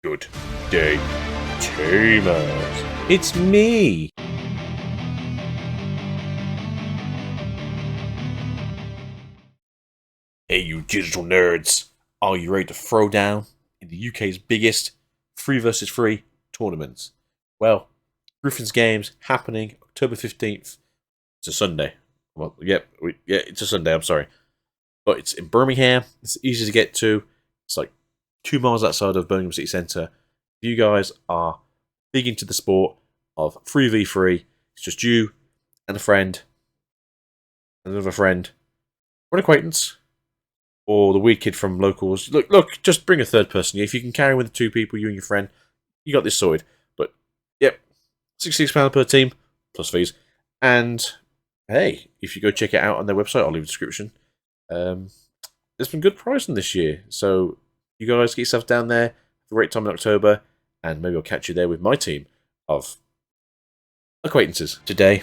Good day, Tamers. It's me. Hey, you digital nerds. Are you ready to throw down in the UK's biggest 3 versus 3 tournaments? Well, Griffin's Games happening October 15th. It's a Sunday. Well, it's a Sunday, I'm sorry. But it's in Birmingham. It's easy to get to. It's like 2 miles outside of Birmingham City Centre. If you guys are big into the sport of 3v3, it's just you and a friend, another friend, or an acquaintance, or the weird kid from locals. Look, just bring a third person. If you can carry with the 2 people, you and your friend, you got this sorted. But, yep, £66 per team, plus fees. And, hey, if you go check it out on their website, I'll leave a description. There's been good pricing this year, so you guys get yourself down there, have a great time in October, and maybe I'll catch you there with my team of acquaintances. Today,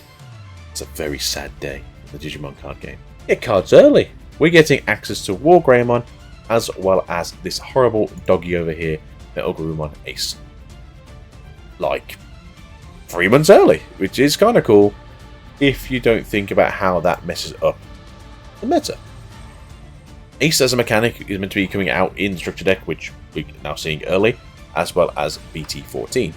it's a very sad day in the Digimon card game. Get cards early. We're getting access to War Greymon, as well as this horrible doggy over here, Metal Greymon Ace. Like, 3 months early, which is kind of cool if you don't think about how that messes up the meta. Ace as a mechanic is meant to be coming out in the structure deck, which we're now seeing early, as well as BT13.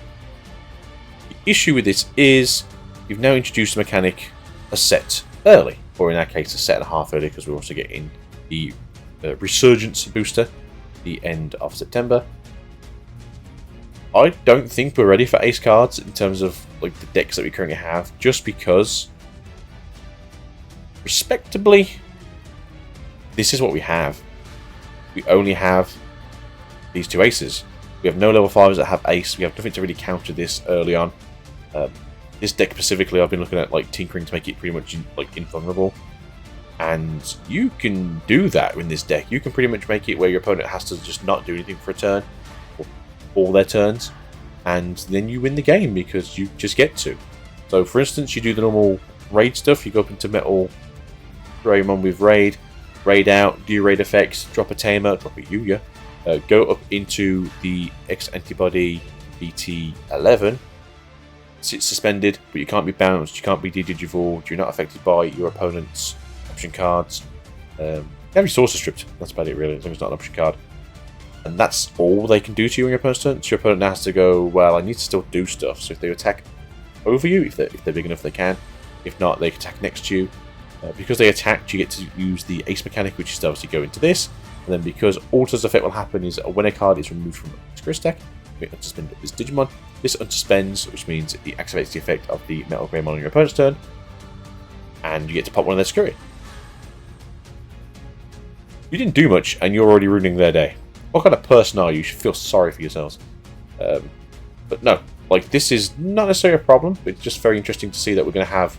The issue with this is you've now introduced a mechanic a set early, or in our case a set and a half early, because we're also getting the Resurgence booster the end of September. I don't think we're ready for Ace cards in terms of like the decks that we currently have, just because, respectably, this is what we have. We only have these 2 aces. We have no level 5s that have ace. We have nothing to really counter this early on. This deck specifically, I've been looking at like tinkering to make it pretty much like invulnerable. And you can do that in this deck. You can pretty much make it where your opponent has to just not do anything for a turn, or all their turns, and then you win the game because you just get to. So for instance, you do the normal raid stuff. You go up into Metal Greymon with raid out, do your raid effects, drop a Tamer, drop a Yuya, go up into the X antibody BT13. It's suspended, but you can't be bounced, you can't be de-digivolved, you're not affected by your opponent's option cards. You have your sorcerer stripped, that's about it really, as long as it's not an option card. And that's all they can do to you on your opponent's turn. So your opponent now has to go, well, I need to still do stuff. So if they attack over you, if they're big enough they can. If not, they can attack next to you. Because they attacked, you get to use the ace mechanic, which is obviously go into this. And then because Alter's effect will happen is when a card is removed from its Chris deck, it unsuspend this Digimon. This unsuspends, which means it activates the effect of the Metal Greymon on your opponent's turn. And you get to pop one of their Scurry. You didn't do much, and you're already ruining their day. What kind of person are you? You should feel sorry for yourselves. But no, like this is not necessarily a problem, but it's just very interesting to see that we're going to have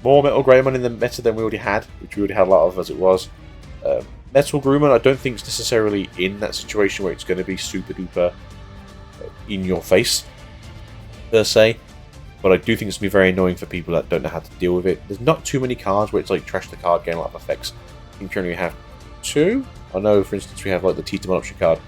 more Metal Greymon in the meta than we already had, which we already had a lot of as it was. Metal Greymon I don't think is necessarily in that situation where it's going to be super duper in your face, per se. But I do think it's going to be very annoying for people that don't know how to deal with it. There's not too many cards where it's like trash the card, gain a lot of effects. I think currently we have 2. I know, for instance, we have like the Titamon option card.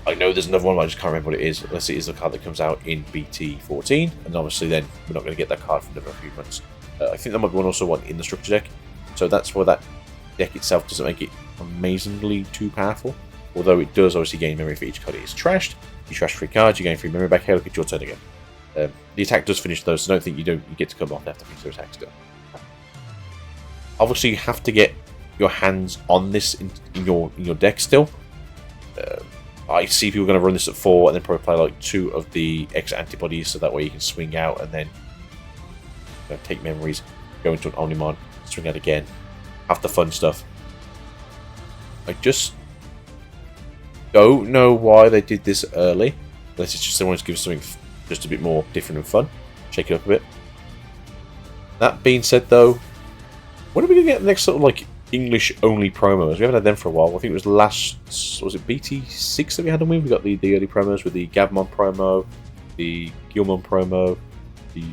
I know there's another one, but I just can't remember what it is, unless it is the card that comes out in BT14, and obviously then we're not going to get that card for another few months. I think there might be also one in the structure deck, so that's why that deck itself doesn't make it amazingly too powerful, although it does obviously gain memory for each card it is trashed. You trash 3 cards, you gain 3 memory back. Hey, look, it's your turn again. The attack does finish those, so I don't think you get to come off after finish their attack still. Obviously, you have to get your hands on this in your deck still. I see people going to run this at 4 and then probably play like 2 of the X antibodies, so that way you can swing out and then take memories, go into an Omnimon, swing out again, have the fun stuff. I just don't know why they did this early, unless it's just they wanted to give us something just a bit more different and fun, shake it up a bit. That being said though, when are we going to get the next sort of like English only promos? We haven't had them for a while. I think it was was it BT6 that we had them with? We got the early promos with the Gabmon promo, the Gilmon promo, the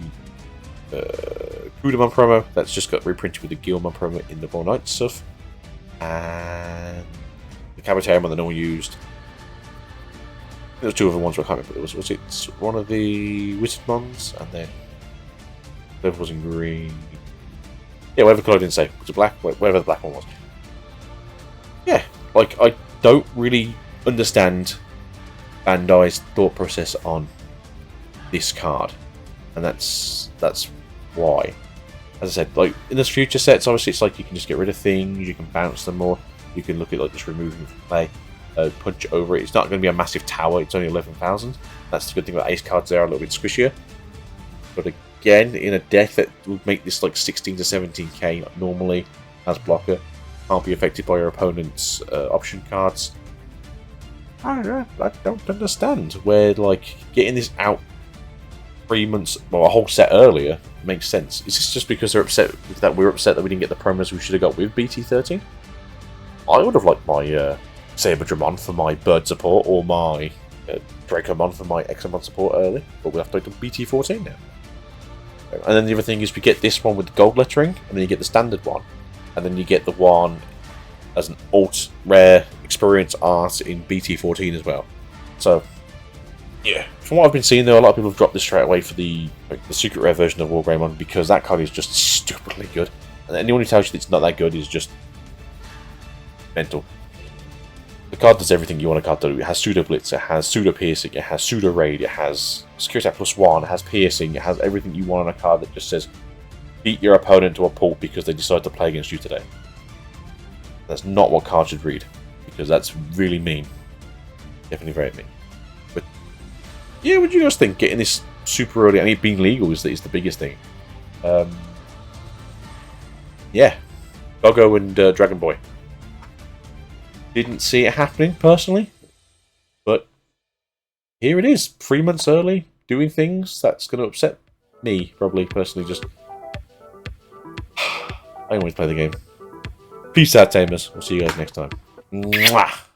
Kudamon promo that's just got reprinted with the Gilmon promo in the Ball Knight stuff, and the Cabotarimon that no one used. There were two other ones, but I can't remember. Was it one of the Wizardmons, and then the other was in green. Yeah, whatever colour I didn't say. Was it black? Whatever the black one was. Yeah, like, I don't really understand Bandai's thought process on this card, and that's why. As I said, like, in the future sets, obviously it's like you can just get rid of things, you can bounce them more, you can look at like just removing them from play, punch over it. It's not going to be a massive tower, it's only 11,000. That's the good thing about ace cards, they are a little bit squishier. But again, in a deck that would make this like 16 to 17k like normally as blocker, can't be affected by your opponent's option cards. I don't understand where, like, getting this out 3 months, well, a whole set earlier makes sense. Is this just because they're upset that we're upset that we didn't get the promos we should have got with BT13? I would have liked my Saberdramon for my Bird support, or my Dracomon for my Exomon support early, but we'll have to wait till BT14 now. And then the other thing is we get this one with the gold lettering, and then you get the standard one, and then you get the one as an alt rare experience art in BT14 as well. So, yeah, from what I've been seeing though, a lot of people have dropped this straight away for the secret rare version of Wargreymon because that card is just stupidly good. And anyone who tells you that it's not that good is just mental. The card does everything you want a card to do. It has Pseudo Blitz, it has Pseudo Piercing, it has Pseudo Raid, it has Security +1, it has Piercing, it has everything you want on a card that just says beat your opponent to a pulp because they decide to play against you today. That's not what cards should read, because that's really mean. Definitely very mean. But yeah, what do you guys think? Getting this super early, and it being legal is the biggest thing. Yeah, Doggo and Dragon Boy. Didn't see it happening personally, but here it is, 3 months early, doing things that's going to upset me probably personally. Just I always play the game. Peace out, Tamers. We'll see you guys next time. Mwah!